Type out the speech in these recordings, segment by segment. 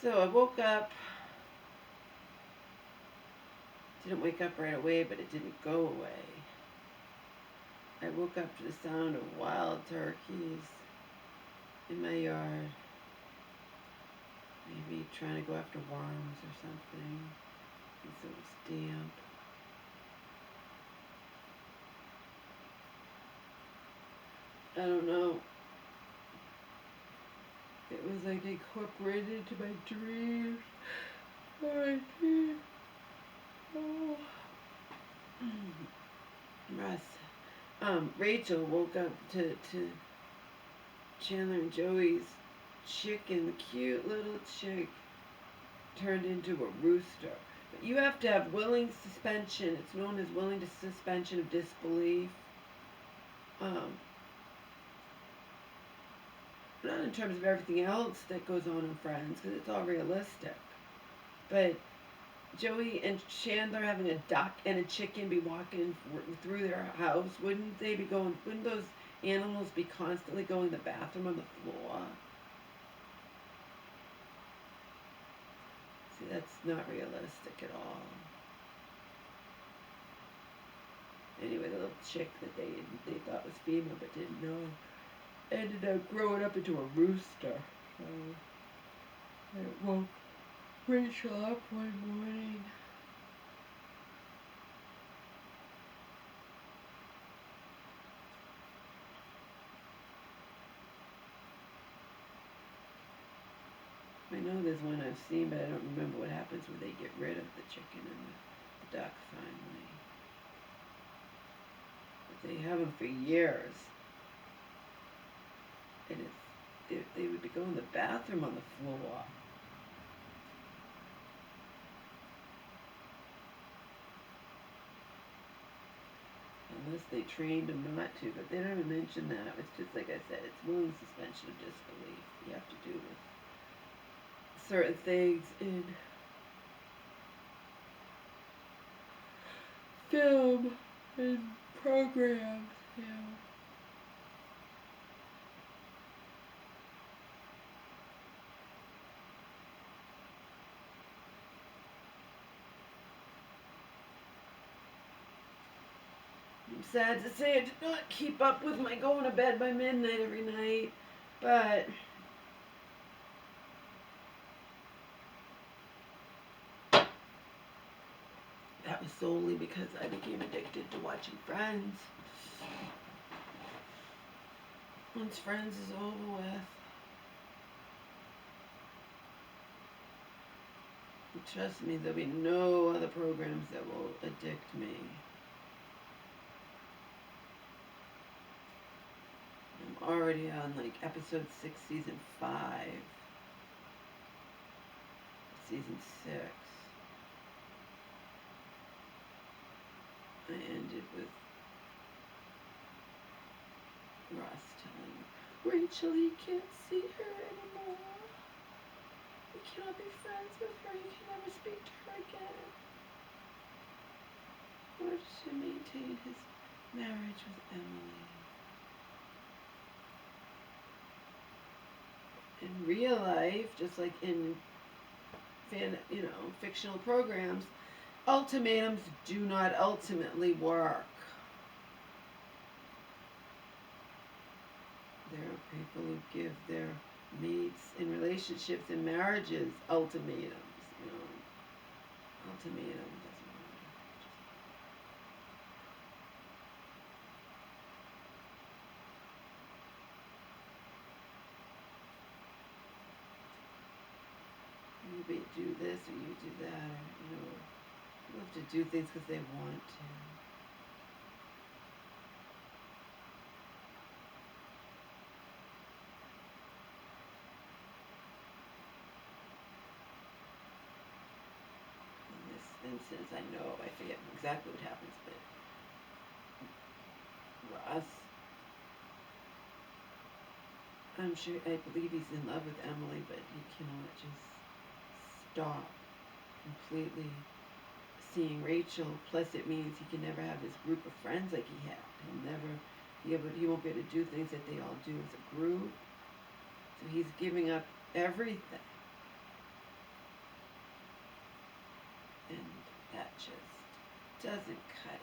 So I woke up. Didn't wake up right away, but it didn't go away. I woke up to the sound of wild turkeys in my yard. Maybe trying to go after worms or something, because it was damp. I don't know. It was like incorporated into my dreams. Alright, oh. Russ. Rachel woke up to Chandler and Joey's chicken, cute little chick, turned into a rooster. But you have to have willing suspension. It's known as willing suspension of disbelief. Not in terms of everything else that goes on in Friends, because it's all realistic. But Joey and Chandler having a duck and a chicken be walking through their house, wouldn't those animals be constantly going to the bathroom on the floor? See, that's not realistic at all. Anyway, the little chick that they thought was female but didn't know ended up growing up into a rooster. So it woke Rachel up one morning. I know there's one I've seen, but I don't remember what happens when they get rid of the chicken and the duck finally. But they have them for years. And they would be going to the bathroom on the floor. Unless they trained them not to, but they don't even mention that. It's just like I said, it's willing suspension of disbelief. You have to do with certain things in film and programs, you know. I'm sad to say I did not keep up with my going to bed by midnight every night, but that was solely because I became addicted to watching Friends. Once Friends is over with, trust me, there'll be no other programs that will addict me. I'm already on like episode 6, season 5. Season 6. I ended with Ross telling Rachel he can't see her anymore. He cannot be friends with her. He can never speak to her again. In order to maintain his marriage with Emily. In real life, just like in fictional programs, ultimatums do not ultimately work. There are people who give their mates in relationships and marriages ultimatums. Ultimatum doesn't work. You do this or you do that, or you have to do things because they want to. In this instance, I know, I forget exactly what happens, but Ross, I'm sure, I believe he's in love with Emily, but he cannot just stop completely seeing Rachel. Plus, it means he can never have his group of friends like he had. He won't be able to do things that they all do as a group. So he's giving up everything doesn't cut it.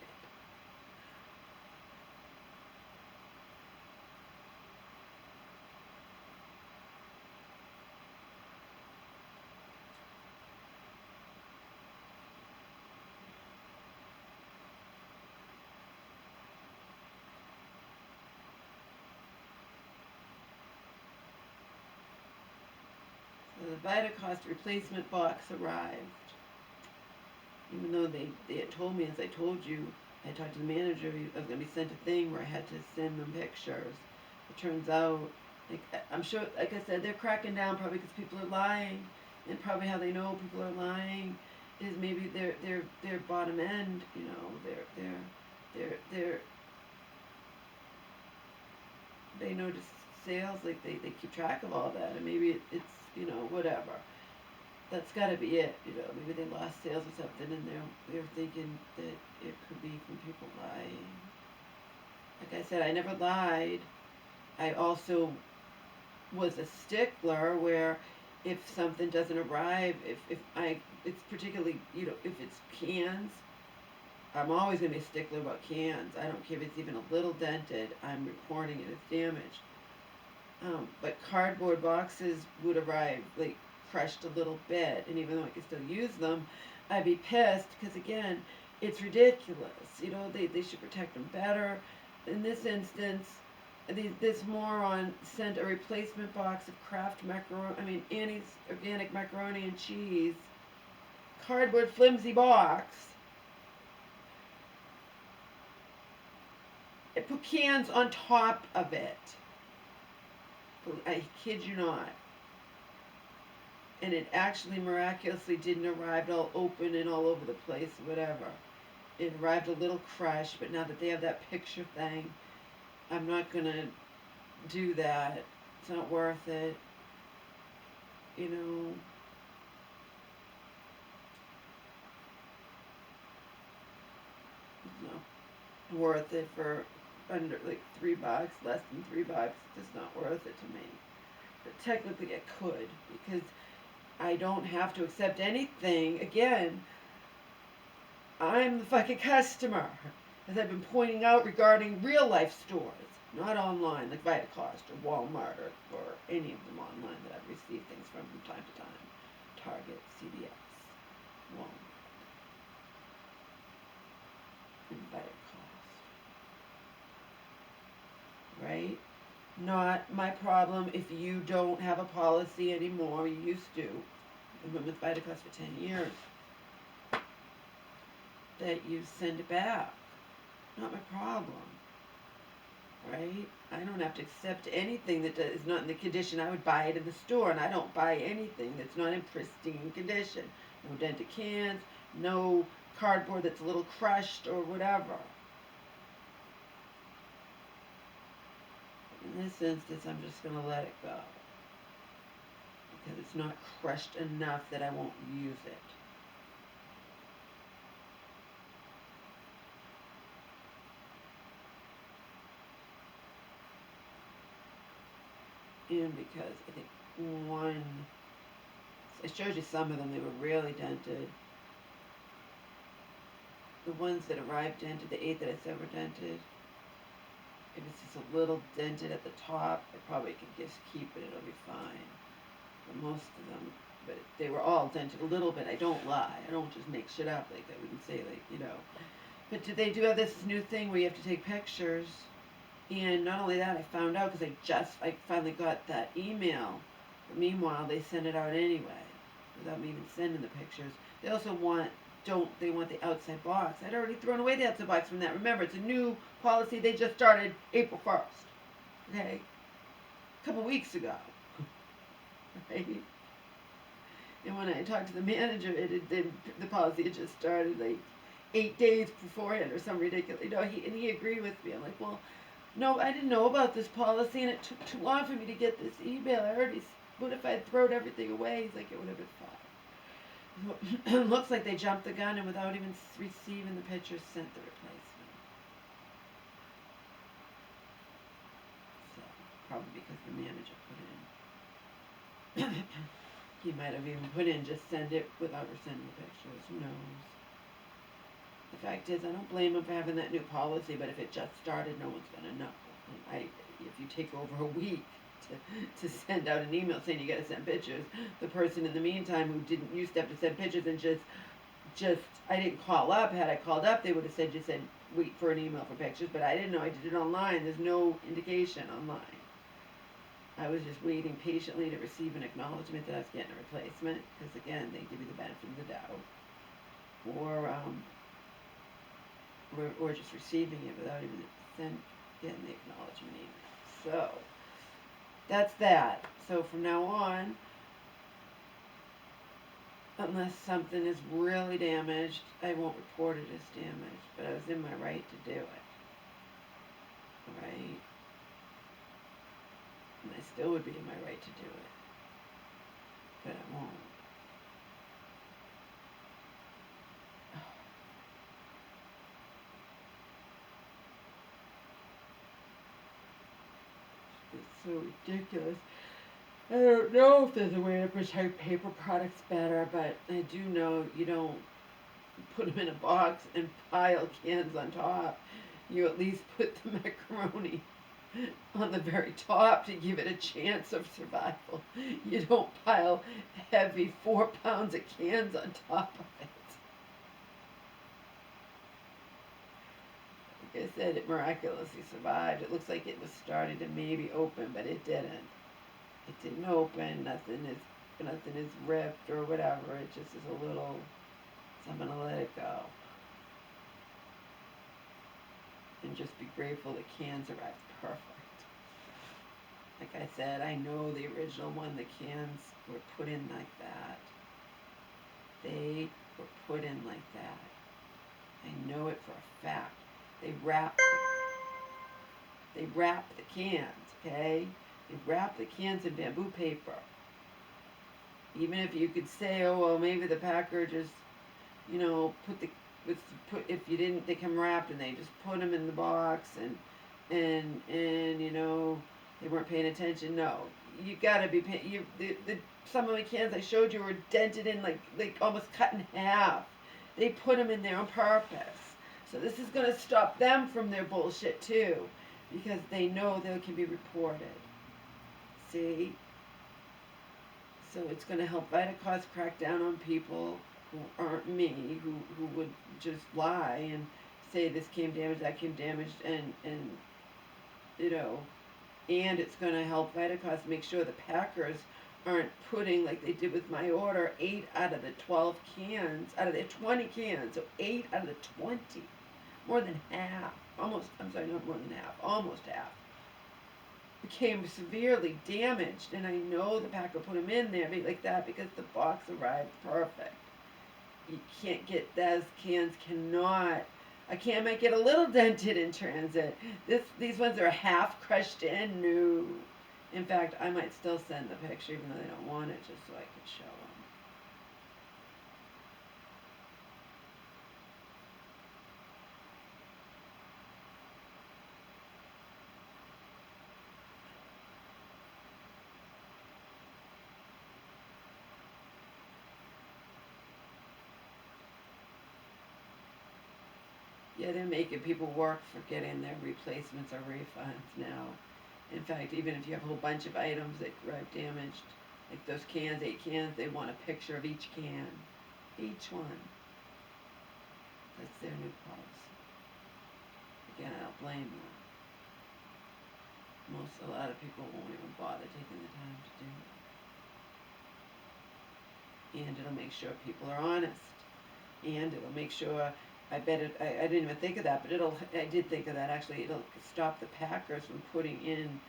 So the Vitacost replacement box arrived. Even though they had told me, as I told you, I talked to the manager, I was going to be sent a thing where I had to send them pictures. It turns out, like, I'm sure, like I said, they're cracking down probably because people are lying, and probably how they know people are lying is maybe their bottom end, you know, they notice sales, like they keep track of all that, and maybe it's, you know, whatever. That's got to be it, you know. Maybe they lost sales or something, and they're thinking that it could be from people lying. Like I said, I never lied. I also was a stickler where if something doesn't arrive, it's particularly, you know, if it's cans, I'm always going to be a stickler about cans. I don't care if it's even a little dented, I'm reporting it as damaged. But cardboard boxes would arrive, like, crushed a little bit, and even though I could still use them, I'd be pissed, because again, it's ridiculous. You know, they should protect them better. In this instance, this moron sent a replacement box of Kraft macaroni, Annie's organic macaroni and cheese, cardboard flimsy box. It put cans on top of it. I kid you not. And it actually miraculously didn't arrive all open and all over the place, whatever. It arrived a little crushed, but now that they have that picture thing, I'm not going to do that. It's not worth it. You know. It's not worth it for under like $3, less than $3. It's just not worth it to me. But technically I could, because I don't have to accept anything. Again, I'm the fucking customer, as I've been pointing out regarding real life stores, not online like Vitacost or Walmart or any of them online that I've received things from time to time. Target, CVS, Walmart, and Vitacost. Right? Not my problem if you don't have a policy anymore. You used to. I've been with Vitacost for 10 years. That you send it back. Not my problem. Right? I don't have to accept anything that is not in the condition I would buy it in the store, and I don't buy anything that's not in pristine condition. No dented cans, no cardboard that's a little crushed or whatever. In this instance, I'm just going to let it go, because it's not crushed enough that I won't use it. And because I think I showed you some of them, they were really dented. The ones that arrived dented, the 8 that I said were dented, if it's just a little dented at the top, I probably could just keep it, it'll be fine. But most of them, but they were all dented a little bit. I don't lie. I don't just make shit up, like I wouldn't say, like, you know. But they do have this new thing where you have to take pictures. And not only that, I found out because I finally got that email. But meanwhile, they send it out anyway, without me even sending the pictures. They also want the outside box. I'd already thrown away the outside box from that. Remember, it's a new policy. They just started April 1st. Okay? A couple weeks ago. Right? And when I talked to the manager, the policy had just started like 8 days beforehand or something ridiculous. You know, he agreed with me. I'm like, well, no, I didn't know about this policy, and it took too long for me to get this email. What if I'd thrown everything away? He's like, it would have been fine. Looks like they jumped the gun, and without even receiving the pictures, sent the replacement. So, probably because the manager put in. He might have even put in, just send it without sending the pictures. Who knows? The fact is, I don't blame them for having that new policy, but if it just started, no one's going to know. If you take over a week to send out an email saying you got to send pictures, the person in the meantime who didn't used to have to send pictures and just I didn't call up. Had I called up, they would have said just said wait for an email for pictures, but I didn't know. I did it online. There's no indication online. I was just waiting patiently to receive an acknowledgement that I was getting a replacement, because again, they give you the benefit of the doubt, or just receiving it without even getting the acknowledgement email. So that's that. So from now on, unless something is really damaged, I won't report it as damaged, but I was in my right to do it. Right? And I still would be in my right to do it. But I won't. It's so ridiculous. I don't know if there's a way to protect paper products better, but I do know you don't put them in a box and pile cans on top. You at least put the macaroni on the very top to give it a chance of survival. You don't pile heavy 4 pounds of cans on top of it. Like I said, it miraculously survived. It looks like it was starting to maybe open, but it didn't. It didn't open. Nothing is ripped or whatever. It just is a little. So I'm gonna let it go. And just be grateful the cans arrived perfect. Like I said, I know the original one, the cans were put in like that. They were put in like that. I know it for a fact. They wrapped the cans, okay? They wrapped the cans in bamboo paper. Even if you could say, oh well, maybe the packer just, if you didn't, they come wrapped and they just put them in the box and they weren't paying attention. No, you gotta be paying. Some of the cans I showed you were dented in like almost cut in half. They put them in there on purpose. So this is gonna stop them from their bullshit too, because they know they can be reported. See? So it's gonna help Vitacause crack down on people who aren't me, who would just lie and say this came damaged, that came damaged, and and it's going to help Vitacause make sure the packers aren't putting, like they did with my order, 8 out of the 12 cans, out of their 20 cans, so 8 out of the 20, more than half, almost, I'm sorry, not more than half, almost half, became severely damaged, and I know the packer put them in there like that because the box arrived perfect. You can't get those cans. I can't make it a little dented in transit. These ones are half crushed in. No. In fact, I might still send the picture even though they don't want it, just so I could show them. Yeah, they're making people work for getting their replacements or refunds now. In fact, even if you have a whole bunch of items that arrive damaged, like those cans, 8 cans, they want a picture of each can. Each one. That's their new policy. Again, I don't blame them. A lot of people won't even bother taking the time to do it. And it'll make sure people are honest. And it'll make sure, I didn't even think of that, but I did think of that actually, it'll stop the packers from putting in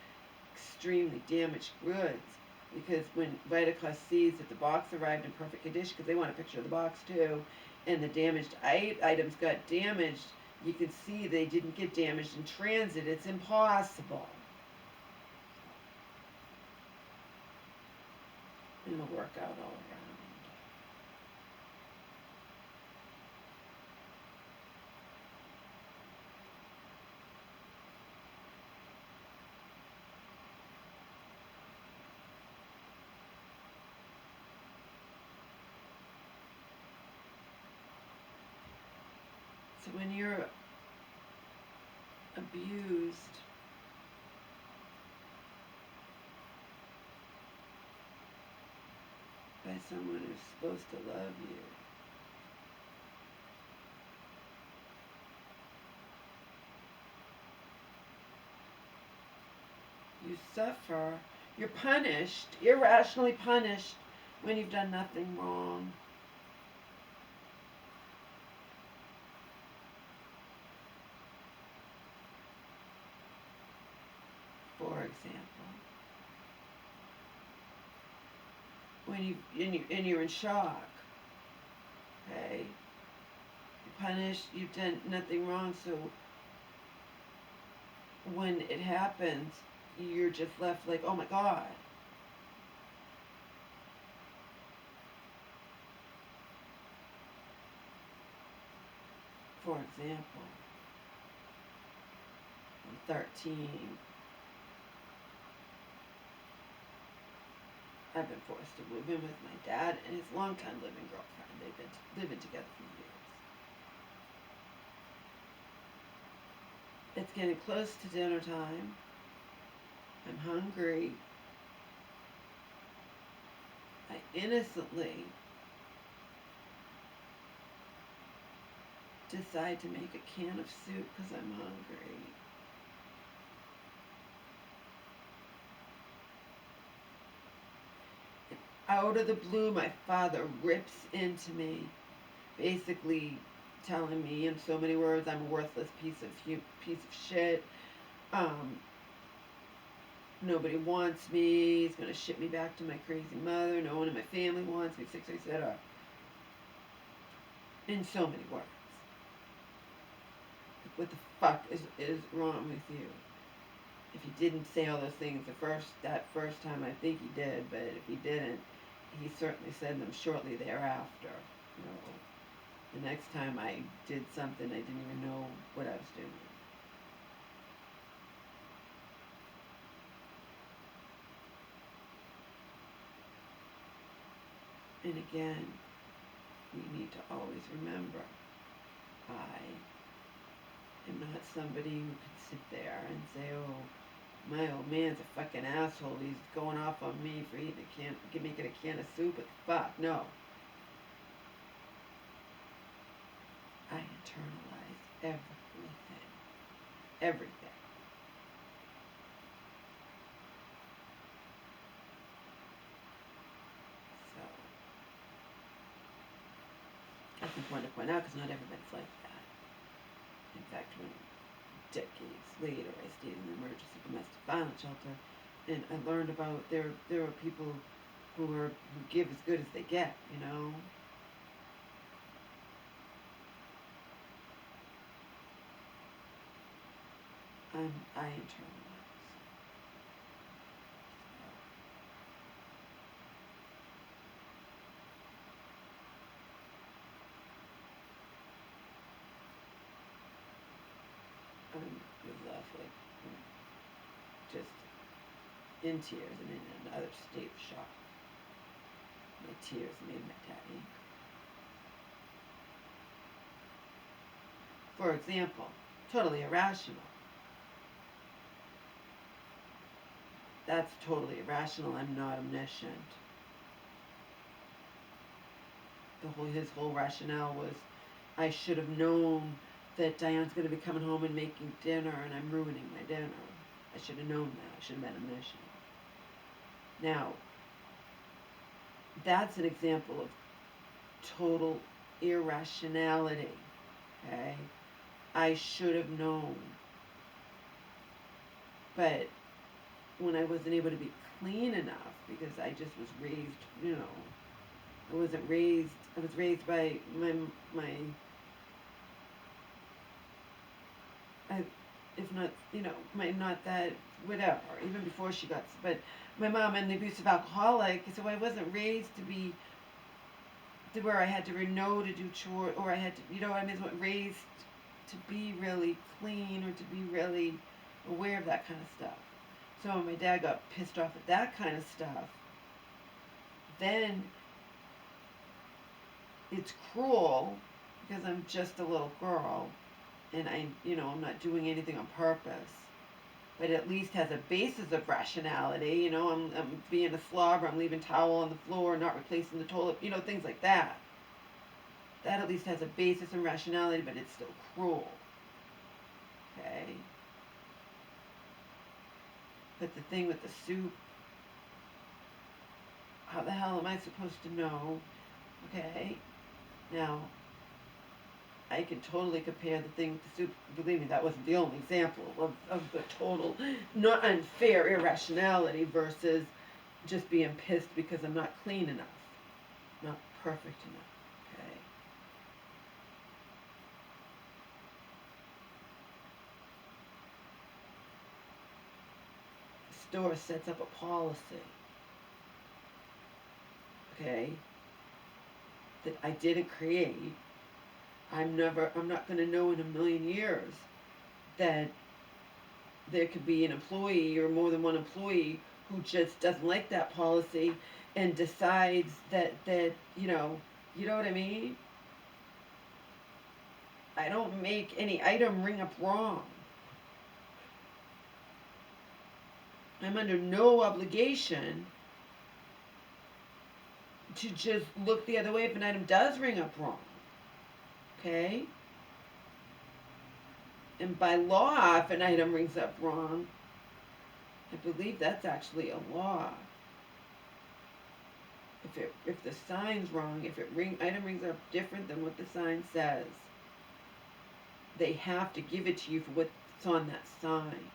extremely damaged goods. Because when Vitacause sees that the box arrived in perfect condition, because they want a picture of the box too, and the damaged items got damaged, you can see they didn't get damaged in transit. It's impossible. It'll work out all around. So when you're abused, by someone who's supposed to love you suffer, you're punished, irrationally punished, when you've done nothing wrong. For example, when you're in shock, okay? You're punished, you've done nothing wrong, so when it happens, you're just left like, oh my God. For example, I'm 13. I've been forced to move in with my dad and his longtime living girlfriend. They've been living together for years. It's getting close to dinner time. I'm hungry. I innocently decide to make a can of soup because I'm hungry. Out of the blue, my father rips into me, basically telling me in so many words I'm a worthless piece of shit. Nobody wants me. He's gonna ship me back to my crazy mother. No one in my family wants me, etc. In so many words. What the fuck is wrong with you? If he didn't say all those things that first time, I think he did, but if he didn't, he certainly said them shortly thereafter. You know, the next time I did something, I didn't even know what I was doing. And again, we need to always remember, I am not somebody who can sit there and say, oh, my old man's a fucking asshole. He's going off on me for eating making a can of soup. What the fuck? No. I internalize everything. Everything. So, that's important to point out because not everybody's like that. In fact, when decades later I stayed in the emergency domestic violence shelter, and I learned about there are people who give as good as they get, you know. I internalize. I was left like just in tears and in another state of shock. My tears made my dad angry. For example, totally irrational. That's totally irrational. I'm not omniscient. His whole rationale was, I should have known that Diane's going to be coming home and making dinner, and I'm ruining my dinner. I should have known that. I should have been omniscient. Now, that's an example of total irrationality. Okay, I should have known. But when I wasn't able to be clean enough, because I just was raised, you know, I was raised by if not, you know, not that, whatever, even before she got, but my mom an abusive alcoholic, so I wasn't raised to be, to where I had to know to do chores, or I had to, you know what I mean, I wasn't raised to be really clean, or to be really aware of that kind of stuff. So when my dad got pissed off at that kind of stuff, then it's cruel, because I'm just a little girl, and I'm not doing anything on purpose, but at least has a basis of rationality. I'm being a slobber, I'm leaving towel on the floor, not replacing the toilet, things like that. That at least has a basis in rationality, but it's still cruel. Okay? But the thing with the soup, how the hell am I supposed to know? Okay? Now, I can totally compare the thing with the soup. Believe me, that wasn't the only example of the total, not unfair irrationality versus just being pissed because I'm not clean enough, not perfect enough. Okay? The store sets up a policy, okay, that I didn't create. I'm not going to know in a million years that there could be an employee or more than one employee who just doesn't like that policy and decides that you know what I mean? I don't make any item ring up wrong. I'm under no obligation to just look the other way if an item does ring up wrong. Okay? And by law, if an item rings up wrong, I believe that's actually a law. If the sign's wrong, if item rings up different than what the sign says, they have to give it to you for what's on that sign.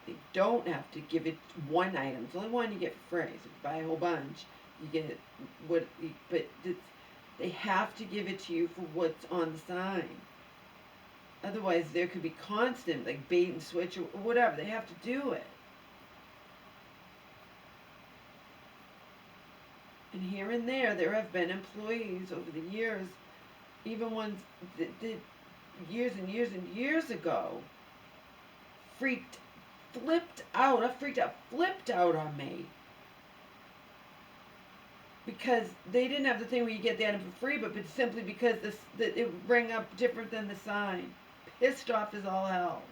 They don't have to give it one item. It's only one you get for free. So if you buy a whole bunch, you get they have to give it to you for what's on the sign. Otherwise, there could be constant, like bait and switch or whatever. They have to do it. And here and there have been employees over the years, even ones that did years and years and years ago, flipped out on me. Because they didn't have the thing where you get the item for free, but simply because it rang up different than the sign. Pissed off as all hell.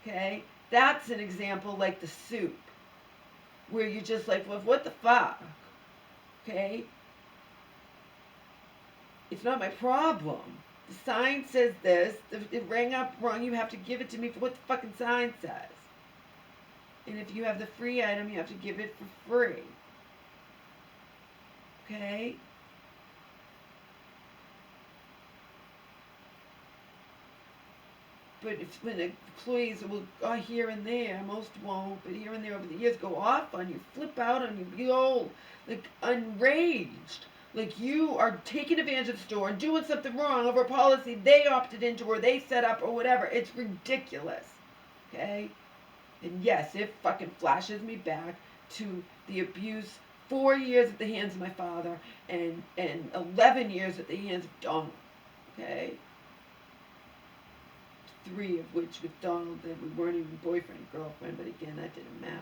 Okay? That's an example like the soup, where you're just like, well, what the fuck? Okay? It's not my problem. The sign says this. It rang up wrong. You have to give it to me for what the fucking sign says. And if you have the free item, you have to give it for free. Okay? But when employees will here and there, most won't, but here and there over the years go off on you, flip out on you, be old, like enraged, like you are taking advantage of the store and doing something wrong over a policy they opted into or they set up or whatever. It's ridiculous. Okay? And yes, it fucking flashes me back to the abuse 4 years at the hands of my father and 11 years at the hands of Donald. Okay? 3 of which with Donald that we weren't even boyfriend and girlfriend, but again, that didn't matter.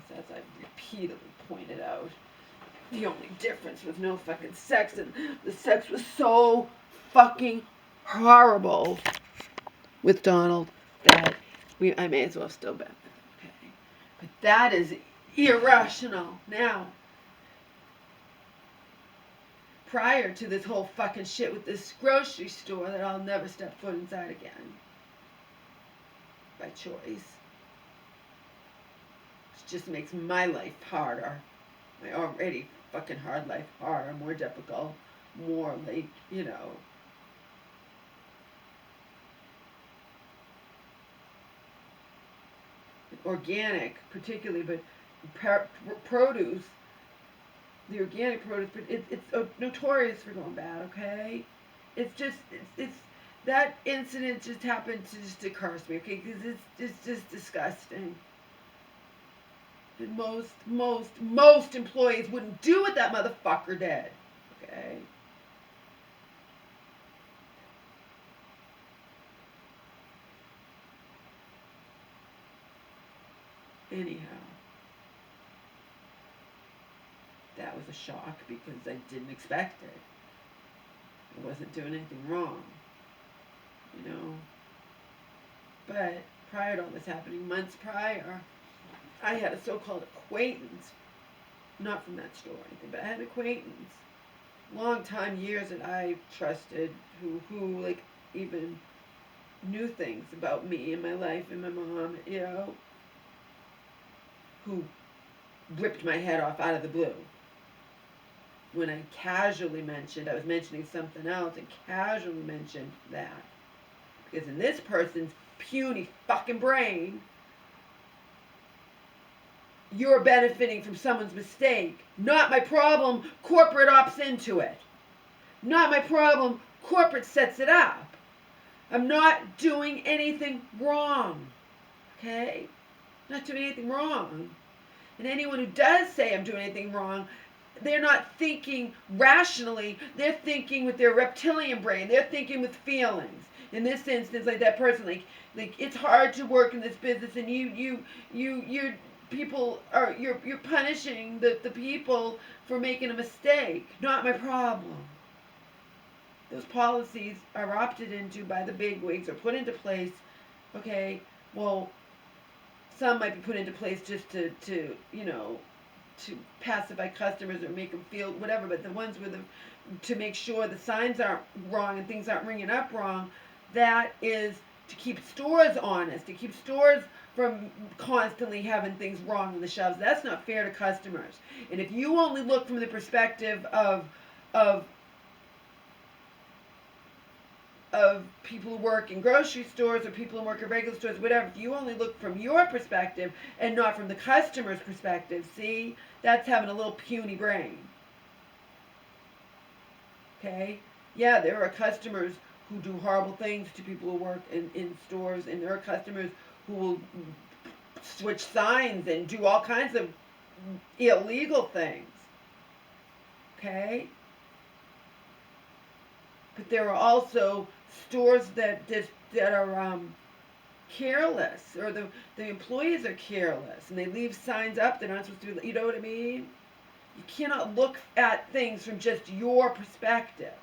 Because as I've repeatedly pointed out, the only difference was no fucking sex, and the sex was so fucking horrible with Donald that I may as well have still been with him. Okay? But that is irrational. Now, prior to this whole fucking shit with this grocery store that I'll never step foot inside again. By choice. It just makes my life harder. My already fucking hard life harder, more difficult, more like, organic particularly, but produce, the organic produce, but it's notorious for going bad, okay? It's just, it's that incident just happened to just curse me, okay? Because it's just disgusting. And most employees wouldn't do what that motherfucker did, okay? Anyhow. That was a shock because I didn't expect it. I wasn't doing anything wrong, you know. But prior to all this happening, months prior, I had a so-called acquaintance, not from that store or anything, but I had an acquaintance, long time, years, that I trusted, who like even knew things about me and my life and my mom, you know, who ripped my head off out of the blue. When I casually mentioned, I was mentioning something else and casually mentioned that. Because in this person's puny fucking brain, you're benefiting from someone's mistake. Not my problem, corporate opts into it. Not my problem, corporate sets it up. I'm not doing anything wrong. Okay? Not doing anything wrong. And anyone who does say I'm doing anything wrong, they're not thinking rationally. They're thinking with their reptilian brain. They're thinking with feelings. In this instance, like that person, like it's hard to work in this business, and you're people are you're punishing the people for making a mistake. Not my problem. Those policies are opted into by the bigwigs or put into place. Okay, well, some might be put into place just to you know, to pacify customers or make them feel whatever, but the ones with to make sure the signs aren't wrong and things aren't ringing up wrong, that is to keep stores honest, to keep stores from constantly having things wrong on the shelves. That's not fair to customers. And if you only look from the perspective of people who work in grocery stores or people who work in regular stores, whatever, if you only look from your perspective and not from the customer's perspective, see, that's having a little puny brain. Okay? Yeah, there are customers who do horrible things to people who work in stores, and there are customers who will switch signs and do all kinds of illegal things. Okay? But there are also stores that are careless, or the employees are careless, and they leave signs up they're not supposed to. You know what I mean? You cannot look at things from just your perspective.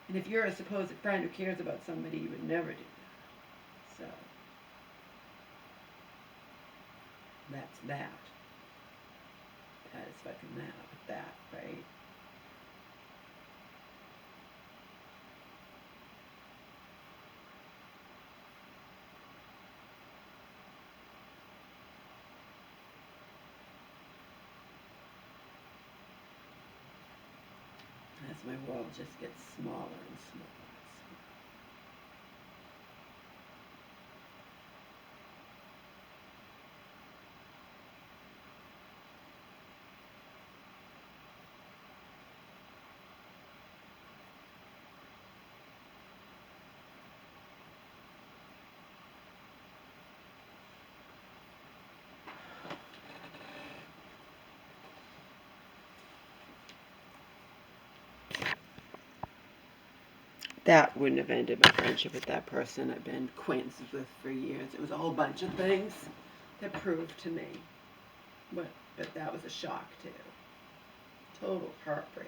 And if you're a supposed friend who cares about somebody, you would never do that. So that's that. That is fucking that, right? As my world just gets smaller and smaller. That wouldn't have ended my friendship with that person I've been acquaintances with for years. It was a whole bunch of things that proved to me. But that was a shock too. Total heartbreak.